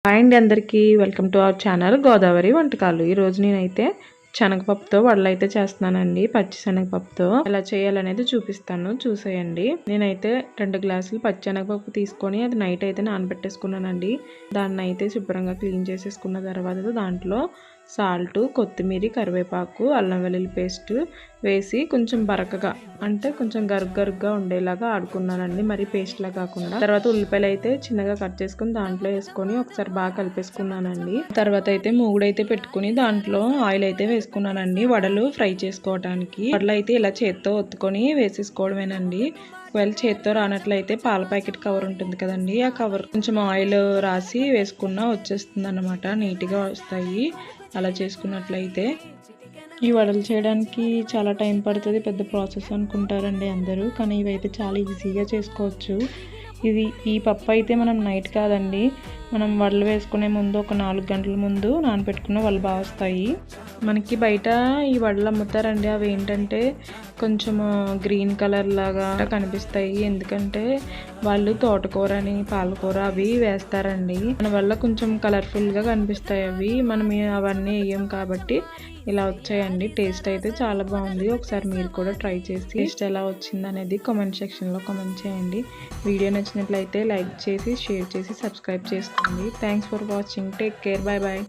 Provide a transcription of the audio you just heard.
Hi అండి అందరికీ welcome to our channel Godavari వంటకాలు. ఈరోజు నేనైతే శనగపప్పుతో వడలు అయితే చేస్తున్నానండి. పచ్చి శనగపప్పుతో ఎలా చేయాలనేది చూపిస్తాను, చూసేయండి. నేనైతే 2 గ్లాసులు పచ్చి శనగపప్పు తీసుకొని అది నైట్ అయితే నానబెట్టేసుకున్నానండి. దాన్ని అయితే శుభ్రంగా క్లీన్ చేసేసుకున్న తర్వాత దాంట్లో సాల్ట్, కొత్తిమీర, కరివేపాకు, అల్లం వెల్లుల్లి పేస్ట్ వేసి కొంచెం బరకగా అంటే కొంచెం గరుగ్గా ఉండేలాగా ఆడుకున్నానండి, మరి పేస్ట్లా కాకుండా. తర్వాత ఉల్లిపాయలు అయితే చిన్నగా కట్ చేసుకుని దాంట్లో వేసుకొని ఒకసారి బాగా కలిపేసుకున్నానండి. తర్వాత అయితే మూగుడైతే పెట్టుకుని దాంట్లో ఆయిల్ అయితే వేసుకున్నానండి వడలు ఫ్రై చేసుకోవడానికి. వడలు అయితే ఇలా చేత్తో ఒత్తుకొని వేసేసుకోవడమేనండి. ఒకవేళ చేత్తో రానట్లయితే పాల ప్యాకెట్ కవర్ ఉంటుంది కదండి, ఆ కవర్ కొంచెం ఆయిల్ రాసి వేసుకున్నా వచ్చేస్తుంది అన్నమాట, నీట్గా వస్తాయి అలా చేసుకున్నట్లయితే. ఈ వడలు చేయడానికి చాలా టైం పడుతుంది, పెద్ద ప్రాసెస్ అనుకుంటారండి అందరూ, కానీ ఇవైతే చాలా ఈజీగా చేసుకోవచ్చు. ఈ పప్పు అయితే మనం నైట్ కాదండి, మనం వడలు వేసుకునే ముందు ఒక 4 గంటల ముందు నానబెట్టుకున్న వడలు బాగా వస్తాయి. మనకి బయట ఈ వడలు అమ్ముతారండి, అవి ఏంటంటే కొంచెం గ్రీన్ కలర్ లాగా కనిపిస్తాయి, ఎందుకంటే వాళ్ళు తోటకూర అని పాలకూర అవి వేస్తారండి. దానివల్ల కొంచెం కలర్ఫుల్గా కనిపిస్తాయి అవి. మనం అవన్నీ వేయం కాబట్టి ఇలా వచ్చాయండి. టేస్ట్ అయితే చాలా బాగుంది. ఒకసారి మీరు కూడా ట్రై చేసి టేస్ట్ ఎలా వచ్చింది అనేది కామెంట్ సెక్షన్లో కామెంట్ చేయండి. వీడియో నచ్చినట్లయితే లైక్ చేసి, షేర్ చేసి, సబ్స్క్రైబ్ చేసుకోండి. Thanks for watching. Take care. Bye bye.